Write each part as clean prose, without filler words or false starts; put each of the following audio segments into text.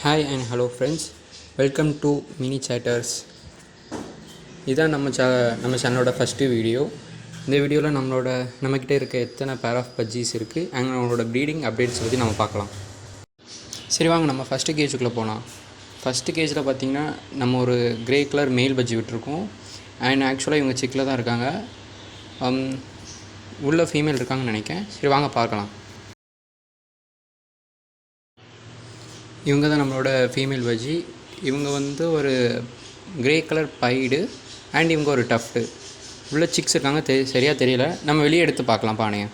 Hi and hello friends, welcome to Mini Chatters. இதான் நம்ம சேனலோட ஃபஸ்ட்டு வீடியோ. இந்த வீடியோவில் நம்மக்கிட்ட இருக்க எத்தனை பேர் ஆஃப் பஜ்ஜீஸ் இருக்குது அண்ட் நம்மளோட ப்ரீடிங் அப்டேட்ஸ் பற்றி நம்ம பார்க்கலாம். சரி வாங்க நம்ம ஃபஸ்ட்டு கேஜுக்குள்ளே போகலாம். ஃபஸ்ட்டு கேஜில் பார்த்திங்கன்னா நம்ம ஒரு க்ரே கலர் மேல் பஜ்ஜி விட்டுருக்கோம். அண்ட் ஆக்சுவலாக இவங்க சிக்கில் தான் இருக்காங்க. உள்ள ஃபீமேல் இருக்காங்கன்னு நினைக்கிறேன். சரி வாங்க பார்க்கலாம். இவங்க தான் நம்மளோட ஃபீமேல் பஜ்ஜி. இவங்க ஒரு க்ரே கலர் பைடு அண்ட் இவங்க ஒரு டஃப்டு. உள்ள சிக்ஸ் இருக்காங்க, சரியாக தெரியல. நம்ம வெளியே எடுத்து பார்க்கலாம் பானையை.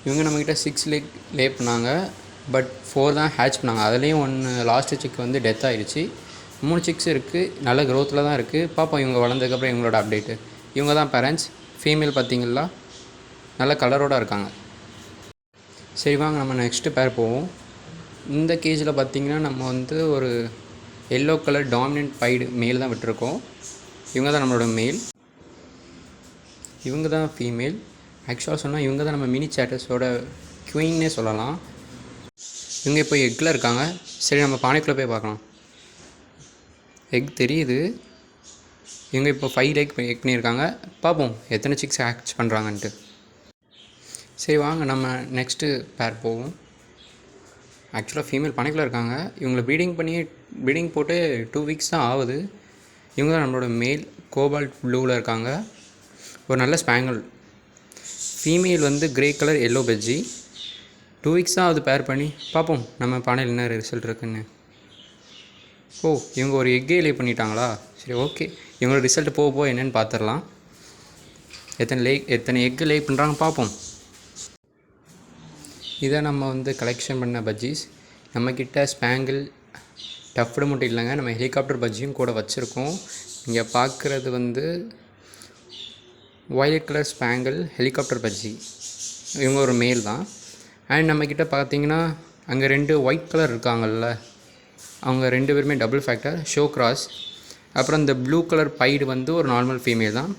இவங்க நம்மக்கிட்ட 6 leg லே பண்ணாங்க, பட் 4 தான் ஹேட்ச் பண்ணாங்க. அதுலேயும் ஒன்று லாஸ்ட்டு சிக் டெத் ஆகிடுச்சு. 3 சிக்ஸ் இருக்குது, நல்ல க்ரோத்தில் தான் இருக்குது. பார்ப்போம் இவங்க வளர்ந்ததுக்கப்புறம் இவங்களோட அப்டேட்டு. இவங்க தான் பேரண்ட்ஸ். ஃபீமேல் பார்த்திங்களா நல்ல கலரோடு இருக்காங்க. சரி வாங்க நம்ம நெக்ஸ்ட்டு பேர் போவோம். இந்த கேஜில் பார்த்திங்கன்னா நம்ம ஒரு எல்லோ கலர் டாமினன்ட் பைடு மேல் தான் விட்டுருக்கோம். இவங்க தான் நம்மளோட மேல், இவங்க தான் ஃபீமேல். ஆக்சுவலாக சொன்னால் இவங்க தான் நம்ம மினி சேட்டர்ஸோட குவீன்னே சொல்லலாம். இவங்க இப்போ எக்கில் இருக்காங்க. சரி நம்ம பானைக்குள்ளே போய் பார்க்கலாம். எக் தெரியுது. இவங்க இப்போ 5 எக் பண்ணியிருக்காங்க. பார்ப்போம் எத்தனை சிக்ஸ் ஹேட்ச் பண்ணுறாங்கன்ட்டு. சரி வாங்க நம்ம நெக்ஸ்ட்டு பேர் போவோம். ஆக்சுவலாக ஃபீமேல் பானைக்குள்ளே இருக்காங்க. இவங்களை ப்ரீடிங் போட்டு 2 வீக்ஸ் தான் ஆகுது. இவங்க தான் நம்மளோட மேல் கோபால்ட் ப்ளூவில் இருக்காங்க. ஒரு நல்ல spangle. Female grey colour yellow budgie. 2 weeks தான் ஆகுது பேர் பண்ணி. பார்ப்போம் நம்ம பானையில் என்ன ரிசல்ட் இருக்குன்னு. இவங்க ஒரு எக்கே லே பண்ணிட்டாங்களா? சரி ஓகே, இவங்களோட ரிசல்ட் போக என்னென்னு பார்த்துடலாம். எத்தனை எக்கு லே பண்ணுறாங்க பார்ப்போம். இதை நம்ம கலெக்ஷன் பண்ண பஜ்ஜீஸ். நம்மக்கிட்ட ஸ்பேங்கிள் டஃப்டு மட்டும் இல்லைங்க, நம்ம ஹெலிகாப்டர் பஜ்ஜியும் கூட வச்சுருக்கோம். இங்கே பார்க்குறது violet colour spangle helicopter bajji. இவங்க ஒரு மேல் தான். அண்ட் நம்மக்கிட்ட பார்த்திங்கன்னா அங்கே 2 ஒயிட் கலர் இருக்காங்கல்ல, அவங்க 2 பேருமே டபுள் ஃபேக்டர் ஷோ கிராஸ். அப்புறம் இந்த ப்ளூ கலர் பைடு ஒரு நார்மல் ஃபீமேல் தான்.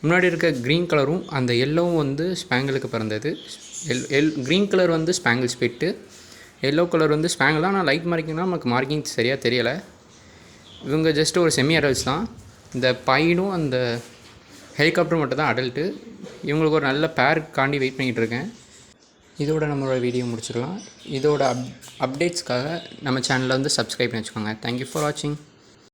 முன்னாடி இருக்க க்ரீன் கலரும் அந்த எல்லோவும் ஸ்பேங்கிளுக்கு பிறந்தது. Green colour spangle split, yellow colour spangle தான். ஆனால் லைட் மார்க்கிங்னா நமக்கு மார்க்கிங் சரியாக தெரியலை. இவங்க ஜஸ்ட்டு ஒரு செமி அடல்ட்ஸ் தான். இந்த பையனும் அந்த ஹெலிகாப்டர் மட்டும் தான் அடல்ட்டு. இவங்களுக்கு ஒரு நல்ல பேருக்காண்டி வெயிட் பண்ணிகிட்டு இருக்கேன். இதோட நம்மளோட வீடியோ முடிச்சுக்கலாம். இதோட அப்டேட்ஸ்க்காக நம்ம சேனலை சப்ஸ்கிரைப் பண்ணி வச்சுக்கோங்க. தேங்க்யூ ஃபார் வாட்சிங்.